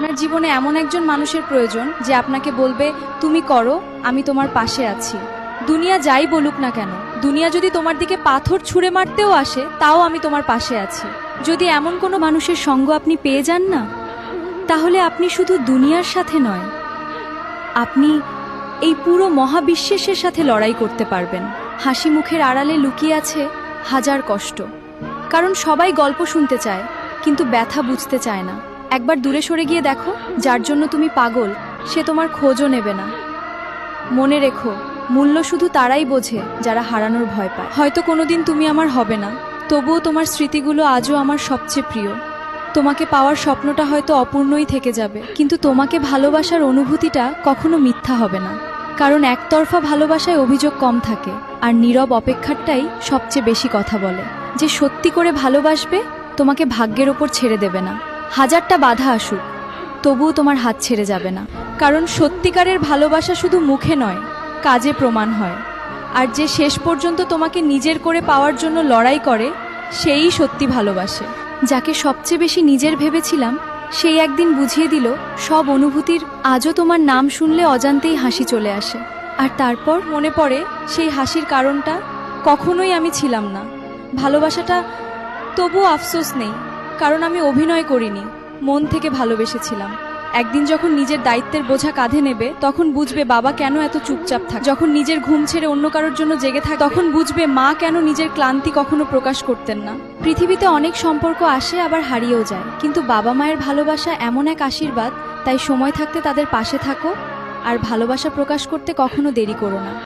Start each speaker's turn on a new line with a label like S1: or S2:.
S1: আপনার জীবনে এমন একজন মানুষের প্রয়োজন যে আপনাকে বলবে তুমি করো, আমি তোমার পাশে আছি। দুনিয়া যাই বলুক না কেন, দুনিয়া যদি তোমার দিকে পাথর ছুঁড়ে মারতেও আসে, তাও আমি তোমার পাশে আছি। যদি এমন কোনো মানুষের সঙ্গ আপনি পেয়ে যান না, তাহলে আপনি শুধু দুনিয়ার সাথে নয়, আপনি এই পুরো মহাবিশ্বের সাথে লড়াই করতে পারবেন। হাসি মুখের আড়ালে লুকিয়ে আছে হাজার কষ্ট। কারণ সবাই গল্প শুনতে চায়, কিন্তু ব্যথা বুঝতে চায় না। একবার দূরে সরে গিয়ে দেখো, যার জন্য তুমি পাগল সে তোমার খোঁজও নেবে না। মনে রেখো, মূল্য শুধু তারাই বোঝে যারা হারানোর ভয় পায়। হয়তো কোনোদিন তুমি আমার হবে না, তবুও তোমার স্মৃতিগুলো আজও আমার সবচেয়ে প্রিয়। তোমাকে পাওয়ার স্বপ্নটা হয়তো অপূর্ণই থেকে যাবে, কিন্তু তোমাকে ভালোবাসার অনুভূতিটা কখনো মিথ্যা হবে না। কারণ একতরফা ভালোবাসায় অভিযোগ কম থাকে, আর নীরব অপেক্ষাটাই সবচেয়ে বেশি কথা বলে। যে সত্যি করে ভালোবাসবে তোমাকে ভাগ্যের ওপর ছেড়ে দেবে না। হাজারটা বাধা আসুক, তবুও তোমার হাত ছেড়ে যাবে না। কারণ সত্যিকারের ভালোবাসা শুধু মুখে নয়, কাজে প্রমাণ হয়। আর যে শেষ পর্যন্ত তোমাকে নিজের করে পাওয়ার জন্য লড়াই করে, সেই সত্যি ভালোবাসে। যাকে সবচেয়ে বেশি নিজের ভেবেছিলাম, সেই একদিন বুঝিয়ে দিল সব অনুভূতির। আজও তোমার নাম শুনলে অজান্তেই হাসি চলে আসে। আর তারপর মনে পড়ে সেই হাসির কারণটা কখনোই আমি ছিলাম না। ভালোবাসাটা তবুও আফসোস নেই, কারণ আমি অভিনয় করিনি, মন থেকে ভালোবেসেছিলাম। একদিন যখন নিজের দায়িত্বের বোঝা কাঁধে নেবে, তখন বুঝবে বাবা কেন এত চুপচাপ থাকে। যখন নিজের ঘুম ছেড়ে অন্য কারোর জন্য জেগে থাকে, তখন বুঝবে মা কেন নিজের ক্লান্তি কখনো প্রকাশ করতেন না। পৃথিবীতে অনেক সম্পর্ক আসে আবার হারিয়েও যায়, কিন্তু বাবা মায়ের ভালোবাসা এমন এক আশীর্বাদ। তাই সময় থাকতে তাদের পাশে থাকো, আর ভালোবাসা প্রকাশ করতে কখনো দেরি করো না।